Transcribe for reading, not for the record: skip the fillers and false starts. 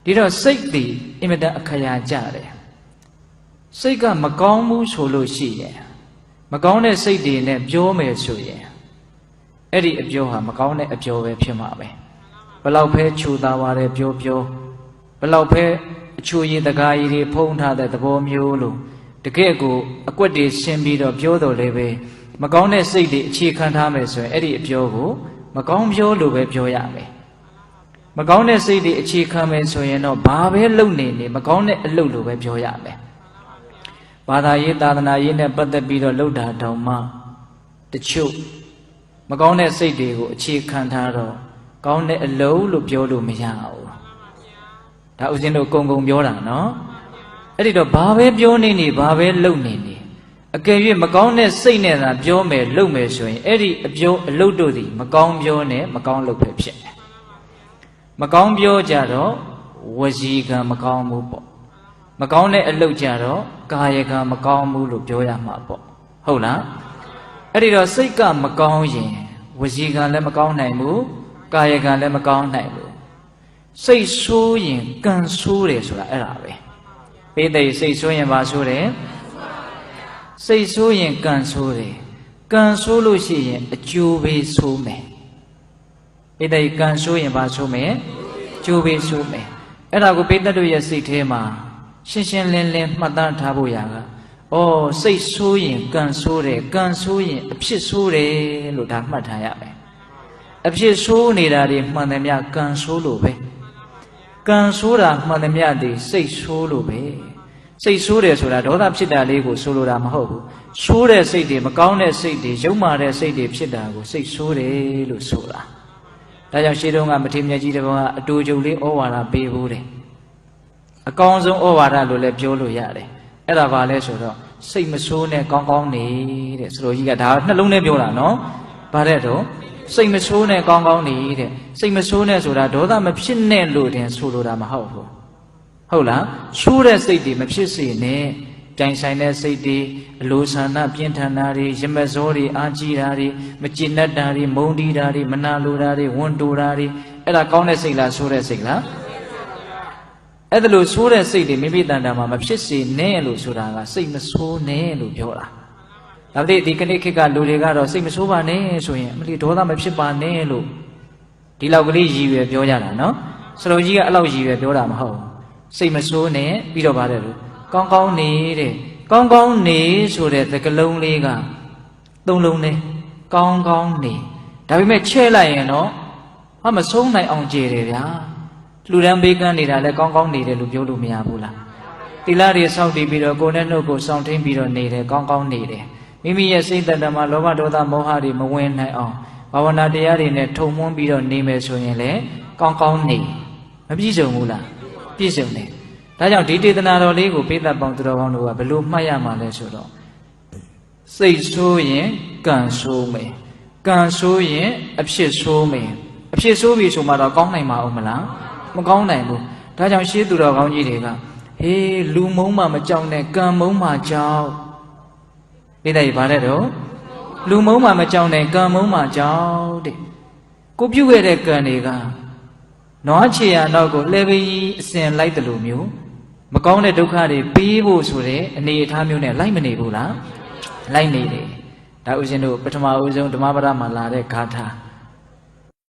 ဒီတော့စိတ်ဒီအင်မတန်အခရာကြတယ်စိတ်ကမကောင်းဘူးဆိုလို့ရှိရင်မကောင်းတဲ့စိတ်တွေနဲ့ပြောမယ်ဆိုရင်အဲ့ဒီအပြောဟာမကောင်းတဲ့အပြောပဲဖြစ်မှာပဲဘလောက်ပဲခြူသားပါတယ်ပြောဘလောက်ပဲအချူရည်တကားရည်တွေဖုံးထားတဲ့သဘောမျိုးလို့တကယ့်ကိုအကွက်တွေရှင်းပြီးတော့ပြောတော်လည်းပဲမကောင်းတဲ့စိတ်တွေအခြေခံထားမယ်ဆိုရင်အဲ့ဒီအပြောကိုမကောင်းပြောလို့ပဲပြောရမယ်မကောင်းတဲ့စိတ်တွေအခြေခံမယ်ဆိုရင်တော့ဘာပဲလုပ်နေမကောင်းတဲ့အလုပ်လို့ပဲပြောရမယ်ဘာသာရေးသာသနာရေးနဲ့ပတ်သက်ပြီးတော့လှုပ်တာတောင်မှတချို့မကောင်းတဲ့စိတ်တွေကိုအခြေခံထားတော့ကောင်းတဲ့အလုပ်လို့ပြောလို့မရဘူးဒါဥစဉ်တို့ကုံပြောတာနော်အဲ့ဒီတော့ဘာပဲပြောနေဘာပဲလုပ်နေအကယ်၍မကောင်းတဲ့စိတ်နဲ့သာပြောမယ်လုပ်မယ်ဆိုရင်အဲ့ဒီအပြောအလုပ်တို့သည်မကောင်းပြောနဲ့မကောင်းလုပ်ပဲဖြစ်တယ်မကောင်းပြောကြတော့ဝစီကံမကောင်းဘူးပေါ့မကောင်းတဲ့အလုပ်ကြတော့ကာယကံမကောင်းဘူးလို့ပြောရမှာပေါ့ဟုတ်လားအဲ့ဒီတော့စိတ်ကမကောင်းရင်ဝစီကံလည်းမကောင်းနိုင်ဘူးကာယကံလည်းမကောင်းနိုင်ဘူးစိတ်ဆိုးရင်ကံဆိုးတယ်ဆိုတာအဲ့ဒါပဲပိဋိစိတ်ဆိုးရင်ဘာဆိုးတယ်စိတ်ဆိုးရင်ကံဆိုးတယ်ကံဆိုးလို့ရှိရင်အကျိုးပေးဆိုးမယ်ပိဋိကံဆိုးရင်ဘာဆိုးမယ်အကျိုးပေးဆိုးမယ်အဲ့ဒါကိုပိဋိတို့ရဲ့စိတ်ထဲမှာရှင်းရှင်းလင်းလင်းမှတ်သားထားဖို့ရတာဩစိတ်ဆိုးရင်ကံဆိုးတယ်ကံဆိုးရင်အဖြစ်ဆိုးတယ်လို့ဒါမှတ်ထားရမယ်အဖြစ်ဆိုးနေတာတွေမှန်တယ်များကံဆိုးလို့ပဲကံဆိုးတာမှန်တယ်များဒီစိတ်ဆိုးလို့ပဲစိတ်ဆိုးတယ်ဆိုတာဒေါသဖြစ်တာလေးကိုဆိုလိုတာမဟုတ်ဘူးဆိုးတဲ့စိတ်တွေမကောင်းတဲ့စိတ်တွေယုံမာတဲ့စိတ်တွေဖြစ်တာကိုစိတ်ဆိုးတယ်လို့ဆိုတာဒါကြောင့်ရှေးတုန်းကမထေရမြတ်ကြီးတစ်ပါးကအတူတူလေးဩဝါဒပေးဖို့တယ်အကောင်းဆုံးဩဝါဒလို့လည်းပြောလို့ရတယ်အဲ့ဒါဘာလဲဆိုတော့စိတ်မဆိုးနဲ့ကောင်းကောင်းနေတဲ့ဆိုလိုကြီးကဒါနှလုံးထဲပြောတာနော်ဗါတဲ့တော့စိတ်မဆိုးနဲ့ကောင်းကောင်းနေတဲ့စိတ်မဆိုးနဲ့ဆိုတာဒေါသမဖြစ်နဲ့လို့တင်ဆိုလိုတာမဟုတ်ဘူးဟုတ်လားဆိုးတဲ့စိတ်တွေမဖြစ်စေနဲ့ကြိုင်ဆိုင်တဲ့စိတ်တွေအလိုဆန္ဒပြင်းထန်တာတွေရမဇောတွေအာကြီးတာတွေမကျင်တတ်တာတွေမုန်းတီးတာတွေမနာလိုတာတွေဝန်တိုတာတွေအဲ့ဒါကောင်းတဲ့စိတ်လားဆိုးတဲ့စိတ်လားအဲ့ဒါလို့ဆိုးတဲ့စိတ်တွေမိမိတန်တာမှာမဖြစ်စေနဲ့လို့ဆိုတာကစိတ်မဆိုးနဲ့လို့ပြောတာဒါပေမဲ့ဒီကနေ့ခေတ်ကလူတွေကတော့စိတ်မဆိုးပါနဲ့ဆိုရင်အမလီဒေါသမဖြစ်ပါနဲ့လို့ဒီလောက်ကလေးရည်ရွယ်ပြောကြတာနော်စလုံးကြီးကအဲ့လောက်ရည်ရွယ်ပြောတာမဟုတ်စိတ်မဆိုးနဲ့ပြီးတော့ပါတယ်လို့ကောင်းကောင်းနေတဲ့ကောင်းကောင်းနေဆိုတဲ့သကလုံးလေးကသုံးလုံးနဲ့ကောင်းကောင်းနေဒါပေမဲ့ချဲ့လိုက်ရင်တော့ဟာမဆုံးနိုင်အောင်ကြည်တယ်ဗျာလူတန်းဘေးကန်းနေတာလည်းကောင်းကောင်းနေတယ်လို့ပြောလို့မရဘူးလားတိလတွေစောင့်တည်ပြီးတော့ကိုယ်နဲ့နှုတ်ကိုစောင့်ထိန်ပြီးတော့နေတယ်ကောင်းကောင်းနေတယ်မိမိရဲ့စိတ်တဏ္ဍာမှာလောဘဒေါသမောဟတွေမဝင်နိုင်အောင်ဘာဝနာတရားတွေနဲ့ထုံမွန်းပြီးတော့နေမယ်ဆိုရင်လည်းကောင်းကောင်းနေမပြည့်စုံဘူးလားပြည့်စုံတယ်ဒါကြောင့်ဒီတေသနာတော်လေးကိုပိဋကပေါင်းသူတော်ကောင်းတို့ကဘယ်လိုမှတ်ရမှာလဲဆိုတော့စိတ်ဆိုးရင်ကံဆိုးမယ်ကံဆိုးရင်အဖြစ်ဆိုးမယ်အဖြစ်ဆိုးပြီဆိုမှတော့ကောင်းနိုင်မှာအောင်မလားမကောင်းနိုင်ဘူးဒါကြောင့်ရှေးသူတော်ကောင်းကြီးတွေကဟေးလူမုံမှမကြောက်နဲ့ကံမုံမှကြောက်ပိဋကဘာလဲတော့လူမုံမှမကြောက်နဲ့ကံမုံမှကြောက်တဲ့ကိုပြုတ်ခဲ့တဲ့ကံတွေကနွားချေရနောက်ကိုလှဲပြီးအစဉ်လိုက်တယ်လို့မျိုးမကောင်းတဲ့ဒုက္ခတွေပေးဖို့ဆိုတဲ့အနေအထားမျိုးနဲ့လိုက်မနေဘူးလားလိုက်နေတယ်ဒါဥစဉ်တို့ပထမဦးဆုံးဓမ္မပဒမှာလာတဲ့ဂါထာ